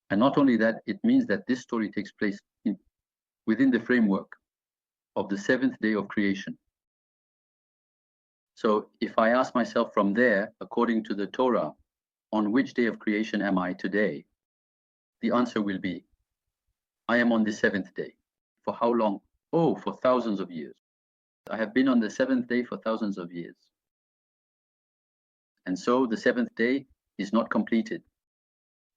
And not only that, it means that this story takes place within the framework of the seventh day of creation. So if I ask myself from there, according to the Torah, on which day of creation am I today? The answer will be, I am on the seventh day. For how long? Oh, for thousands of years. I have been on the seventh day for thousands of years. And so the seventh day is not completed.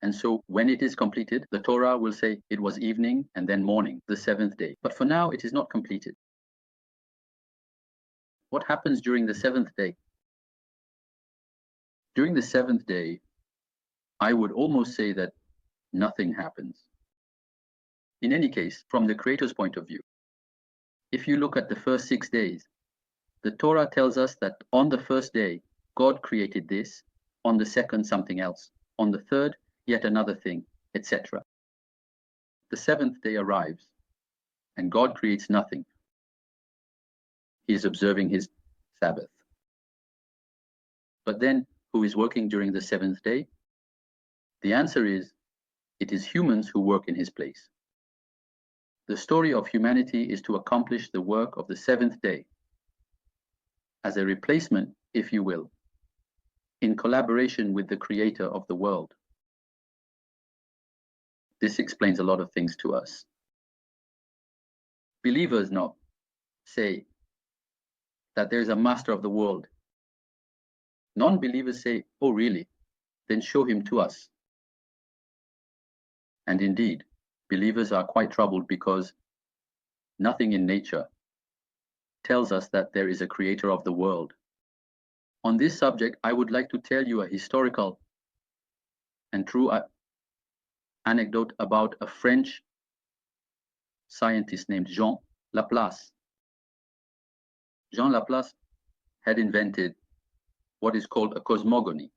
And so when it is completed, the Torah will say it was evening and then morning, the seventh day. But for now, it is not completed. What happens during the seventh day? During the seventh day, I would almost say that nothing happens. In any case, from the Creator's point of view, if you look at the first 6 days, the Torah tells us that on the first day, God created this, on the second, something else, on the third, yet another thing, etc. The seventh day arrives, and God creates nothing. He is observing his Sabbath. But then, who is working during the seventh day? The answer is, it is humans who work in his place. The story of humanity is to accomplish the work of the seventh day, as a replacement, if you will, in collaboration with the Creator of the world. This explains a lot of things to us. Believers now say that there is a master of the world. Non-believers say, oh really? Then show him to us. And indeed, believers are quite troubled because nothing in nature tells us that there is a creator of the world. On this subject, I would like to tell you a historical and true anecdote about a French scientist named Jean Laplace. Jean Laplace had invented what is called a cosmogony.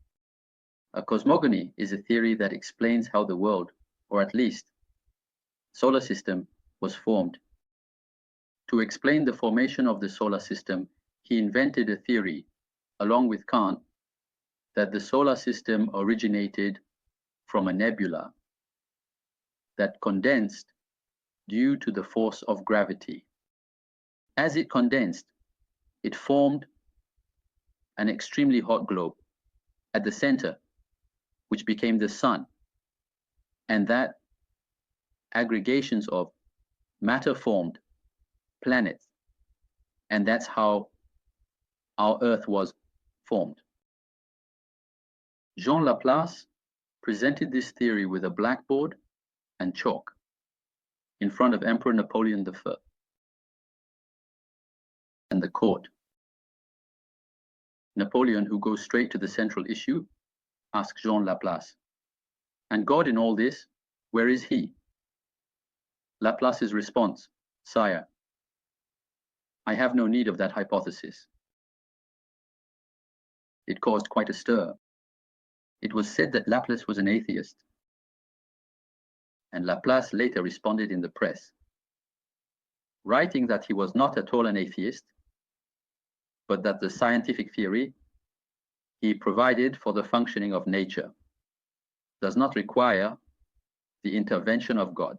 A cosmogony is a theory that explains how the world, or at least solar system, was formed. To explain the formation of the solar system, he invented a theory, along with Kant, that the solar system originated from a nebula that condensed due to the force of gravity. As it condensed, it formed an extremely hot globe at the center, which became the sun, and that aggregations of matter formed planets, and that's how our Earth was formed. Jean Laplace presented this theory with a blackboard and chalk in front of Emperor Napoleon I and the court. Napoleon, who goes straight to the central issue, asks Jean Laplace, and God in all this, where is he? Laplace's response, sire, I have no need of that hypothesis. It caused quite a stir. It was said that Laplace was an atheist, and Laplace later responded in the press, writing that he was not at all an atheist, but that the scientific theory he provided for the functioning of nature does not require the intervention of God.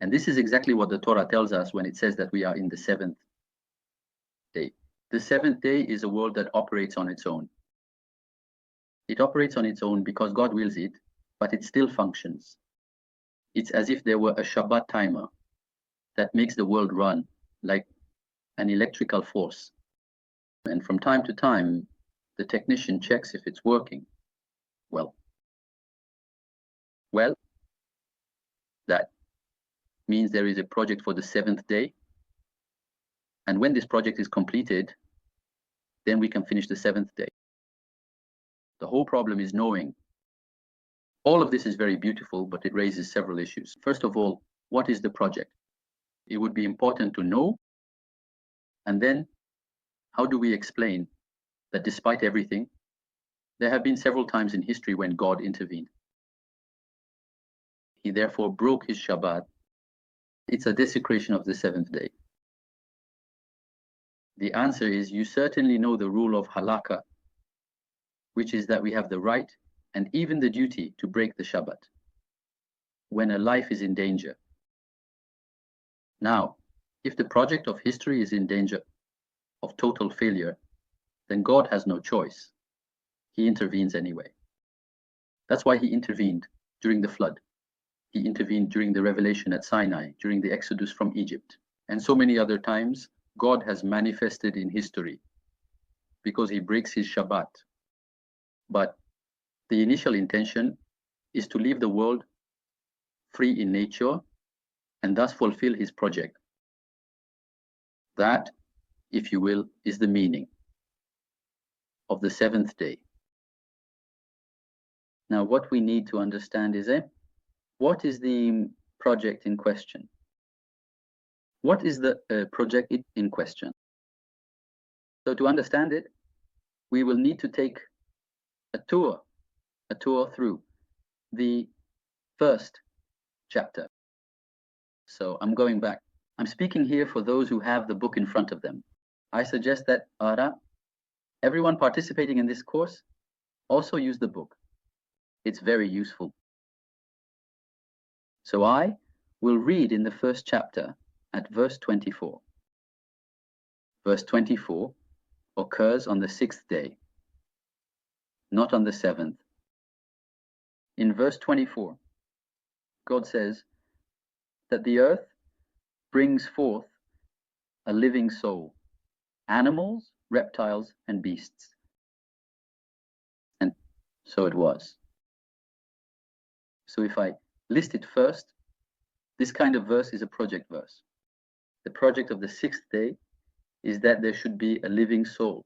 And this is exactly what the Torah tells us when it says that we are in the seventh day. The seventh day is a world that operates on its own. It operates on its own because God wills it, but it still functions. It's as if there were a Shabbat timer that makes the world run like an electrical force. And from time to time, the technician checks if it's working. Well, that means there is a project for the seventh day. And when this project is completed, then we can finish the seventh day. The whole problem is knowing. All of this is very beautiful, but it raises several issues. First of all, what is the project? It would be important to know. And then, how do we explain that despite everything, there have been several times in history when God intervened? He therefore broke his Shabbat. It's a desecration of the seventh day. The answer is, you certainly know the rule of halakha, which is that we have the right and even the duty to break the Shabbat when a life is in danger. Now, if the project of history is in danger of total failure, then God has no choice. He intervenes anyway. That's why he intervened during the flood. He intervened during the revelation at Sinai, during the exodus from Egypt. And so many other times, God has manifested in history because he breaks his Shabbat. But the initial intention is to leave the world free in nature and thus fulfill his project. That, if you will, is the meaning of the seventh day. Now, what we need to understand is, what is the project in question? What is the project in question? So to understand it, we will need to take a tour through the first chapter. So I'm going back. I'm speaking here for those who have the book in front of them. I suggest that everyone participating in this course also use the book. It's very useful. So I will read in the first chapter at verse 24. Verse 24 occurs on the sixth day, not on the seventh. In verse 24, God says that the earth brings forth a living soul, animals, reptiles, and beasts. And so it was. So if I list it first, this kind of verse is a project verse. The project of the sixth day is that there should be a living soul,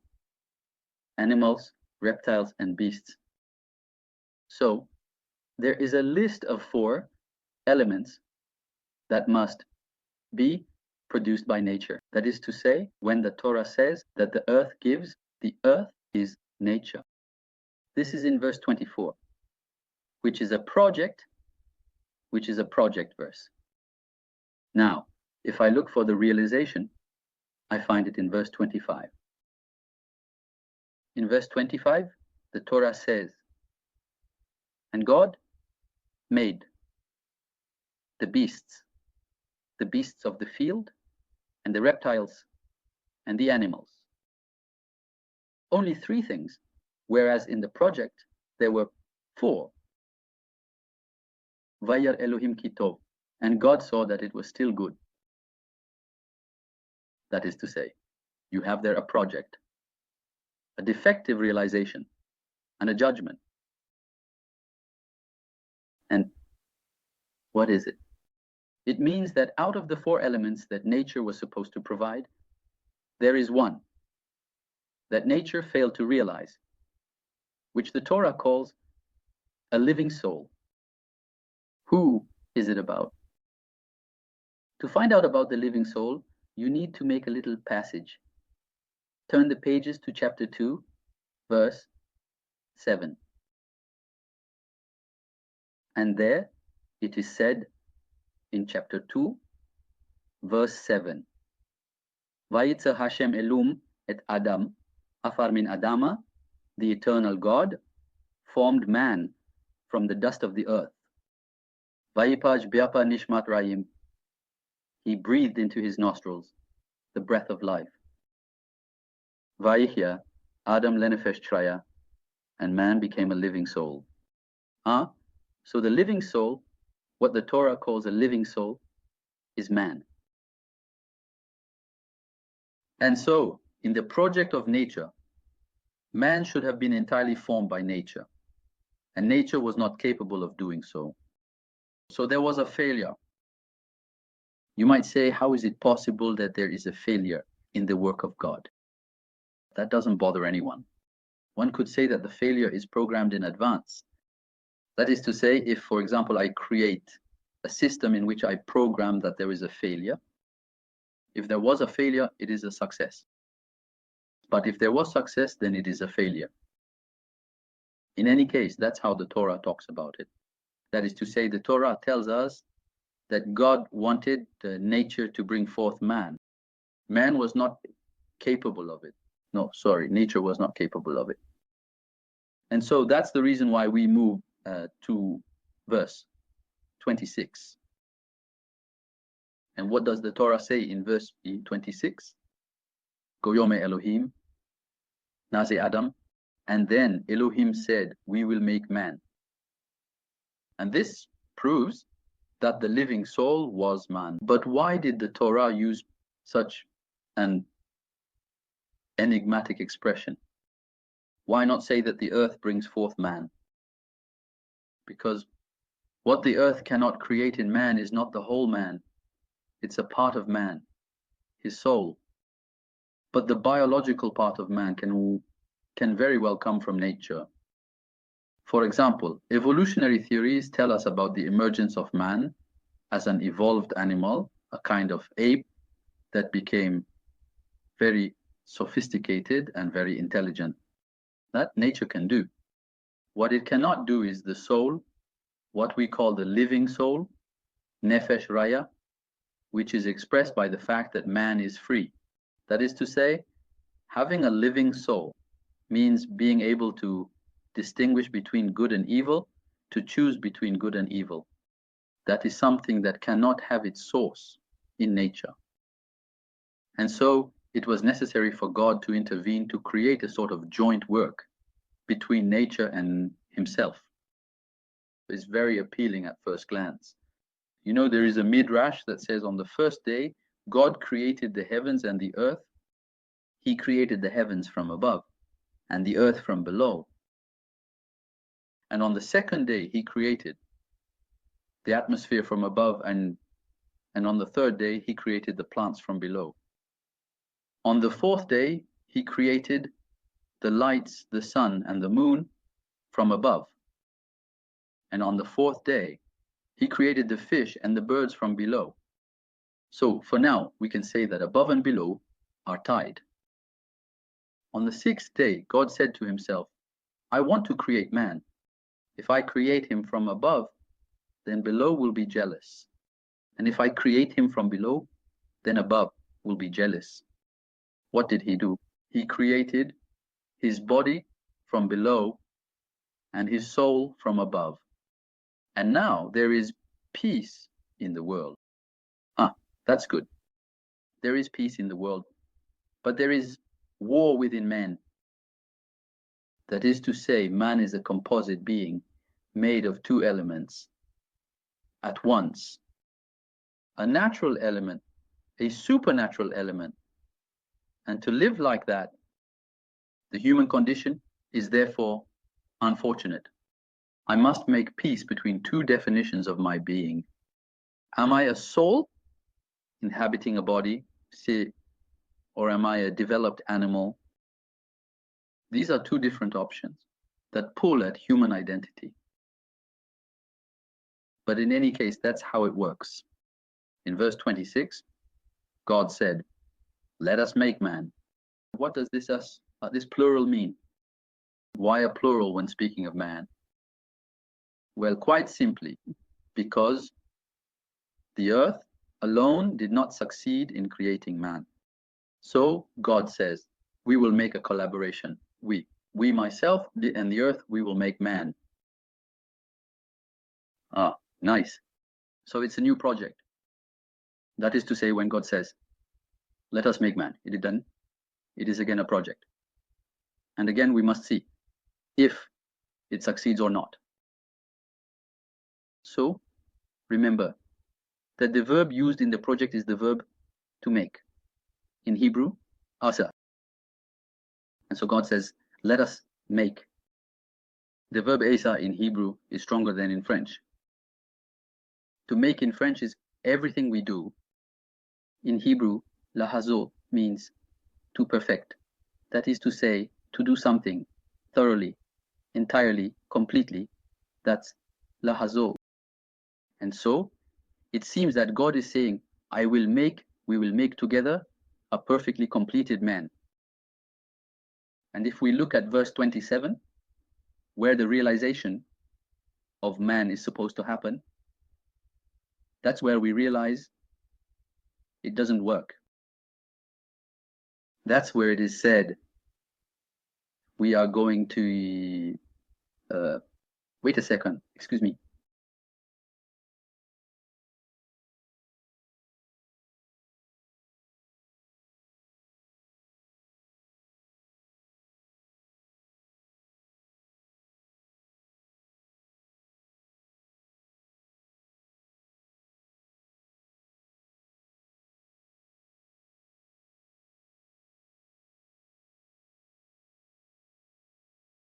animals, reptiles, and beasts. So there is a list of 4 elements that must be produced by nature. That is to say, when the Torah says that the earth gives, the earth is nature. This is in verse 24, which is a project verse. Now, if I look for the realization, I find it in verse 25. In verse 25, the Torah says, and God made the beasts of the field, and the reptiles, and the animals. Only 3 things, whereas in the project there were 4. Vayar Elohim ki tov, and God saw that it was still good. That is to say, you have there a project, a defective realization, and a judgment. And what is it? It means that out of the 4 elements that nature was supposed to provide, there is one that nature failed to realize, which the Torah calls a living soul. Who is it about? To find out about the living soul, you need to make a little passage. Turn the pages to chapter 2, verse 7. And there it is said in chapter 2, verse 7, Vayitzer Hashem Elum et Adam, afar min Adama, the eternal God, formed man from the dust of the earth. Vayipaj biapa nishmat rayim, he breathed into his nostrils the breath of life. Vayihya, Adam lenefesh traya, and man became a living soul. So the living soul, what the Torah calls a living soul, is man. And so, in the project of nature, man should have been entirely formed by nature, and nature was not capable of doing so. So there was a failure. You might say, how is it possible that there is a failure in the work of God? That doesn't bother anyone. One could say that the failure is programmed in advance. That is to say, if, for example, I create a system in which I program that there is a failure, if there was a failure, it is a success. But if there was success, then it is a failure. In any case, that's how the Torah talks about it. That is to say, the Torah tells us that God wanted nature to bring forth man. Man was not capable of it. No, sorry, nature was not capable of it. And so that's the reason why we move to verse 26. And what does the Torah say in verse 26? Goyome Elohim, Naze Adam, and then Elohim said, we will make man. And this proves that the living soul was man. But why did the Torah use such an enigmatic expression? Why not say that the earth brings forth man? Because what the earth cannot create in man is not the whole man. It's a part of man, his soul. But the biological part of man can very well come from nature. For example, evolutionary theories tell us about the emergence of man as an evolved animal, a kind of ape that became very sophisticated and very intelligent. That nature can do. What it cannot do is the soul, what we call the living soul, Nefesh Raya, which is expressed by the fact that man is free. That is to say, having a living soul means being able to distinguish between good and evil, to choose between good and evil. That is something that cannot have its source in nature. And so it was necessary for God to intervene to create a sort of joint work between nature and himself. It's very appealing at first glance. You know, there is a midrash that says on the first day, God created the heavens and the earth. He created the heavens from above and the earth from below. And on the second day, he created the atmosphere from above, and on the third day, he created the plants from below. On the fourth day, he created the lights, the sun, and the moon from above. And on the fourth day, he created the fish and the birds from below. So for now, we can say that above and below are tied. On the sixth day, God said to himself, I want to create man. If I create him from above, then below will be jealous. And if I create him from below, then above will be jealous. What did he do? He created his body from below and his soul from above. And now there is peace in the world. That's good. There is peace in the world, but there is war within man. That is to say, man is a composite being made of two elements at once. A natural element, a supernatural element. And to live like that, the human condition is therefore unfortunate. I must make peace between two definitions of my being. Am I a soul inhabiting a body, or am I a developed animal? These are two different options that pull at human identity. But in any case, that's how it works. In verse 26, God said, let us make man. What does this plural mean? Why a plural when speaking of man? Well, quite simply, because the earth alone did not succeed in creating man. So God says, we will make a collaboration. We myself and the earth, we will make man. Nice. So it's a new project. That is to say, when God says, let us make man, it is again a project. And again, we must see if it succeeds or not. So remember that the verb used in the project is the verb to make. In Hebrew, asa. And so God says, let us make. The verb asa in Hebrew is stronger than in French. To make in French is everything we do. In Hebrew, lahazo means to perfect. That is to say, to do something thoroughly, entirely, completely. That's lahazo. And so it seems that God is saying, we will make together a perfectly completed man. And if we look at verse 27, where the realization of man is supposed to happen, that's where we realize it doesn't work. That's where it is said, we are going to wait a second, excuse me.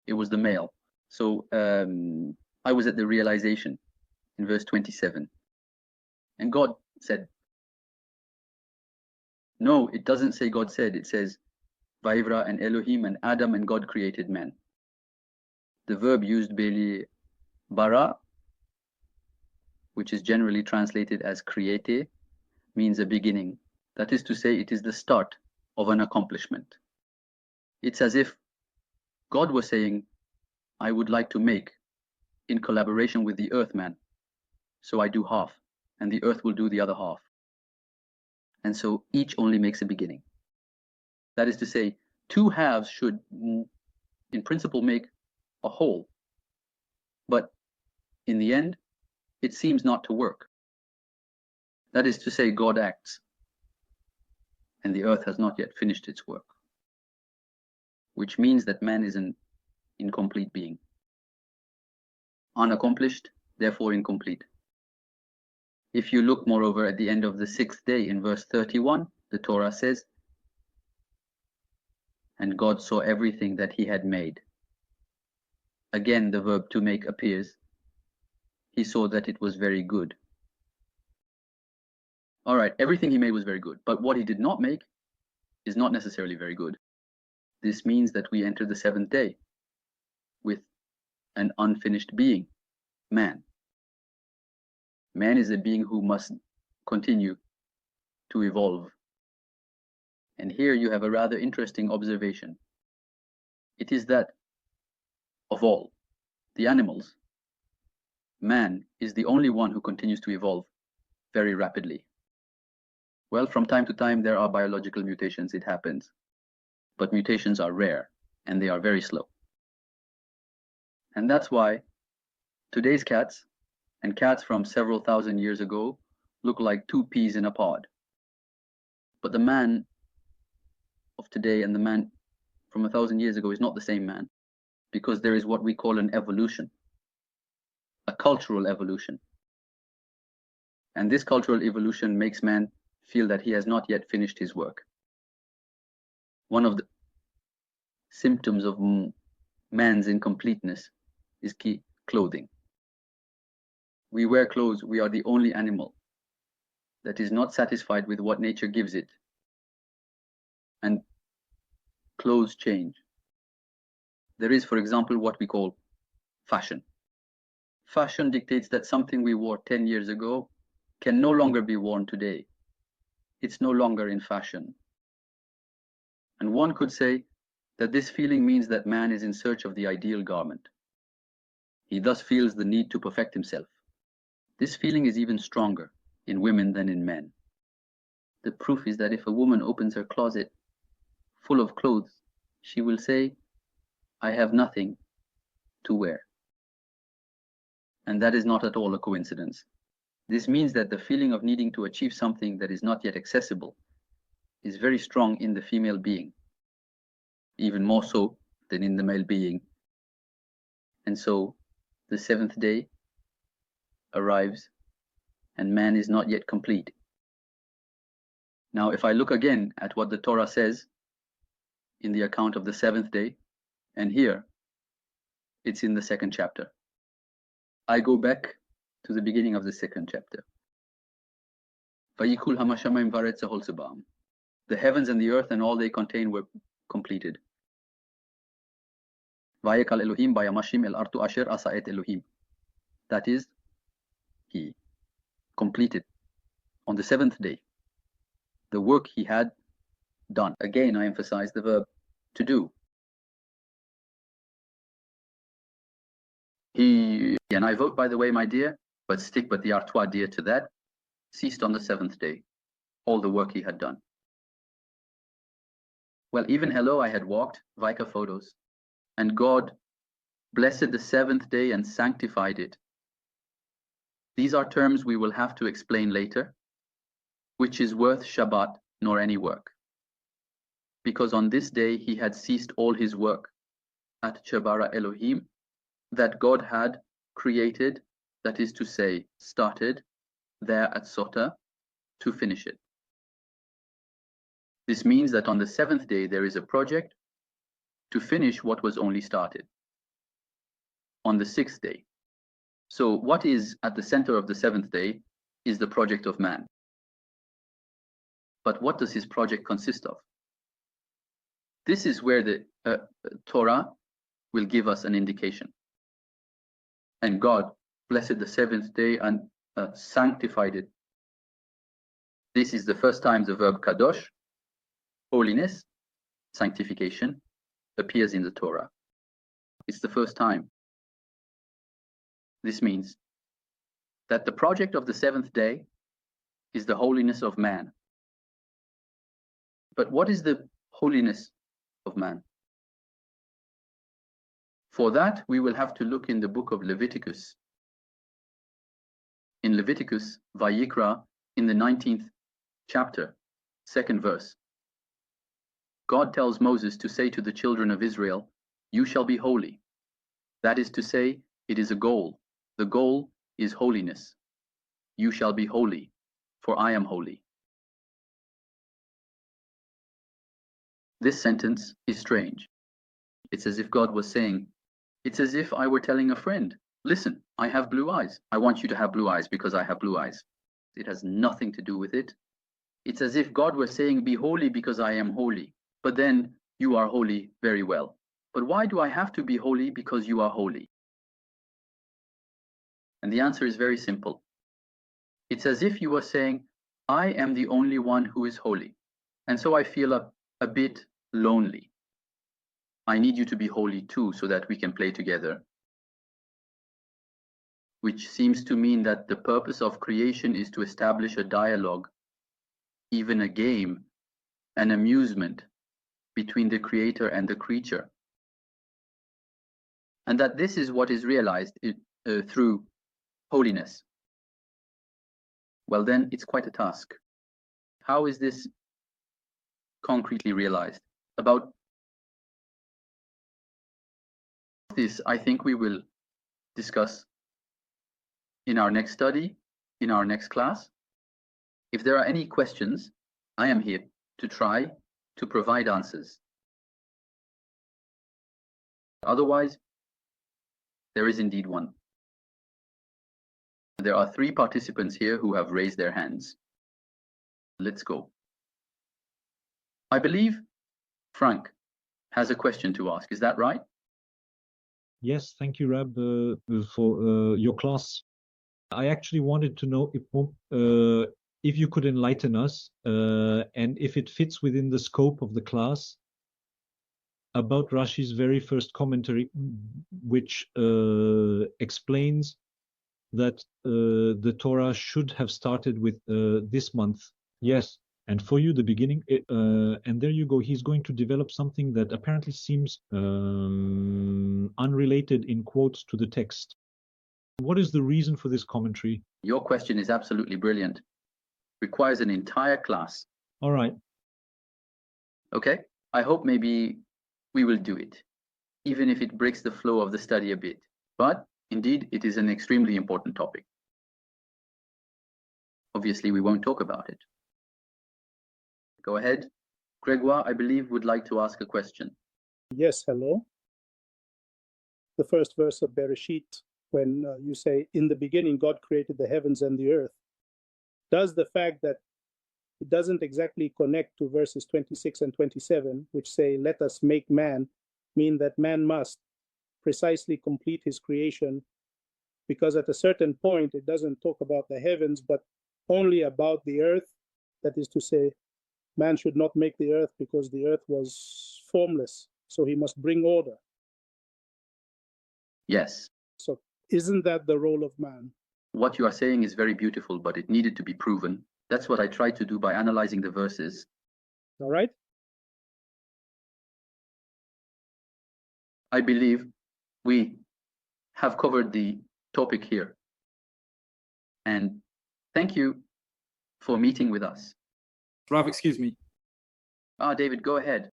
It was the male. So I was at the realization in verse 27. And God said, no, it doesn't say God said. It says, Vaivra and Elohim and Adam and God created man. The verb used beli bara, which is generally translated as create, means a beginning. That is to say, it is the start of an accomplishment. It's as if God was saying, I would like to make in collaboration with the earth man. So I do half, and the earth will do the other half. And so each only makes a beginning. That is to say, two halves should, in principle, make a whole. But in the end, it seems not to work. That is to say, God acts, and the earth has not yet finished its work, which means that man is an incomplete being. Unaccomplished, therefore incomplete. If you look, moreover, at the end of the sixth day in verse 31, the Torah says, and God saw everything that he had made. Again, the verb to make appears. He saw that it was very good. All right, everything he made was very good, but what he did not make is not necessarily very good. This means that we enter the seventh day with an unfinished being, man. Man is a being who must continue to evolve. And here you have a rather interesting observation. It is that of all the animals, man is the only one who continues to evolve very rapidly. Well, from time to time there are biological mutations, it happens. But mutations are rare and they are very slow. And that's why today's cats and cats from several thousand years ago look like two peas in a pod. But the man of today and the man from 1,000 years ago is not the same man, because there is what we call an evolution, a cultural evolution. And this cultural evolution makes man feel that he has not yet finished his work. One of the symptoms of man's incompleteness is clothing. We wear clothes, we are the only animal that is not satisfied with what nature gives it. And clothes change. There is, for example, what we call fashion. Fashion dictates that something we wore 10 years ago can no longer be worn today. It's no longer in fashion. And one could say that this feeling means that man is in search of the ideal garment. He thus feels the need to perfect himself. This feeling is even stronger in women than in men. The proof is that if a woman opens her closet full of clothes, she will say, I have nothing to wear. And that is not at all a coincidence. This means that the feeling of needing to achieve something that is not yet accessible is very strong in the female being, even more so than in the male being. And so the seventh day arrives and man is not yet complete. Now, if I look again at what the Torah says in the account of the seventh day, and here it's in the second chapter. I go back to the beginning of the second chapter. The heavens and the earth and all they contain were completed. That is, he completed on the seventh day the work he had done. Again, I emphasize the verb to do. He, and I vote, by the way, my dear, but stick with the Part-2 dear to that, ceased on the seventh day, all the work he had done. Well, even hello I had walked, Vika photos, and God blessed the seventh day and sanctified it. These are terms we will have to explain later, which is worth Shabbat nor any work. Because on this day he had ceased all his work at Chabara Elohim that God had created, that is to say, started there at Sota to finish it. This means that on the seventh day there is a project to finish what was only started on the sixth day. So what is at the center of the seventh day is the project of man. But what does his project consist of? This is where the Torah will give us an indication. And God blessed the seventh day and sanctified it. This is the first time the verb kadosh, holiness, sanctification, appears in the Torah. It's the first time. This means that the project of the seventh day is the holiness of man. But what is the holiness of man? For that, we will have to look in the book of Leviticus. In Leviticus, Vayikra, in the 19th chapter, 2nd verse, God tells Moses to say to the children of Israel, "You shall be holy." That is to say, it is a goal. The goal is holiness. You shall be holy, for I am holy. This sentence is strange. It's as if God was saying, it's as if I were telling a friend, listen, I have blue eyes. I want you to have blue eyes because I have blue eyes. It has nothing to do with it. It's as if God were saying, be holy because I am holy. But then you are holy very well. But why do I have to be holy because you are holy? And the answer is very simple. It's as if you were saying, I am the only one who is holy. And so I feel a bit lonely. I need you to be holy too so that we can play together. Which seems to mean that the purpose of creation is to establish a dialogue, even a game, an amusement between the creator and the creature. And that this is what is realized through holiness. Well, then it's quite a task. How is this concretely realized? About this, I think we will discuss in our next study, in our next class. If there are any questions, I am here to try to provide answers. Otherwise, there is indeed one. There are 3 participants here who have raised their hands. Let's go. I believe Frank has a question to ask. Is that right? Yes, thank you, Rab, for your class. I actually wanted to know if you could enlighten us, and if it fits within the scope of the class, about Rashi's very first commentary, which explains that the Torah should have started with this month. Yes, and for you, the beginning, and there you go. He's going to develop something that apparently seems unrelated in quotes to the text. What is the reason for this commentary? Your question is absolutely brilliant. Requires an entire class. All right. Okay, I hope maybe we will do it, even if it breaks the flow of the study a bit. But indeed, it is an extremely important topic. Obviously, we won't talk about it. Go ahead. Gregoire, I believe, would like to ask a question. Yes, hello. The first verse of Bereshit, when you say, in the beginning, God created the heavens and the earth, does the fact that it doesn't exactly connect to verses 26 and 27, which say, let us make man, mean that man must precisely complete his creation? Because at a certain point, it doesn't talk about the heavens, but only about the earth. That is to say, man should not make the earth because the earth was formless, so he must bring order. Yes. So isn't that the role of man? What you are saying is very beautiful, but it needed to be proven. That's what I tried to do by analyzing the verses. All right. I believe we have covered the topic here. And thank you for meeting with us. Rav, excuse me. David, go ahead.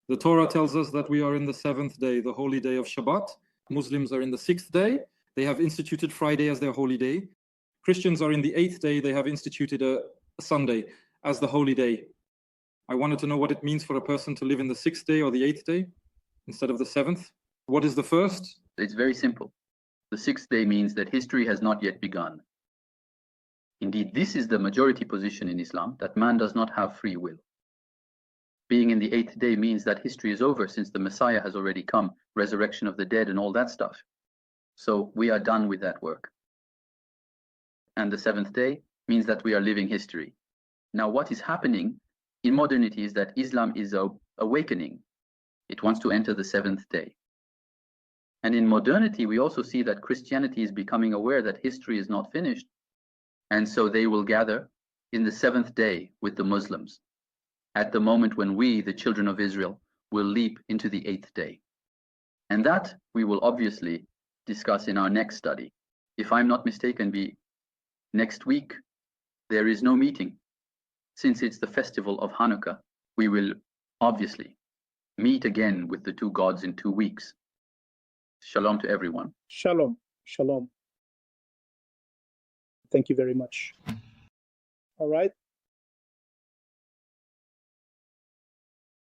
The Torah tells us that we are in the 7th day, the holy day of Shabbat. Muslims are in the 6th day. They have instituted Friday as their holy day. Christians are in the 8th day. They have instituted a Sunday as the holy day. I wanted to know what it means for a person to live in the 6th day or the 8th day instead of the 7th. What is the first? It's very simple. The 6th day means that history has not yet begun. Indeed, this is the majority position in Islam, that man does not have free will. Being in the 8th day means that history is over since the Messiah has already come, resurrection of the dead and all that stuff. So we are done with that work. And the 7th day means that we are living history. Now what is happening in modernity is that Islam is awakening. It wants to enter the 7th day. And in modernity, we also see that Christianity is becoming aware that history is not finished. And so they will gather in the 7th day with the Muslims, at the moment when we, the children of Israel, will leap into the 8th day. And that we will obviously discuss in our next study. If I'm not mistaken, next week, there is no meeting. Since it's the festival of Hanukkah, we will obviously meet again with the two gods in 2 weeks. Shalom to everyone. Shalom. Shalom. Thank you very much. All right.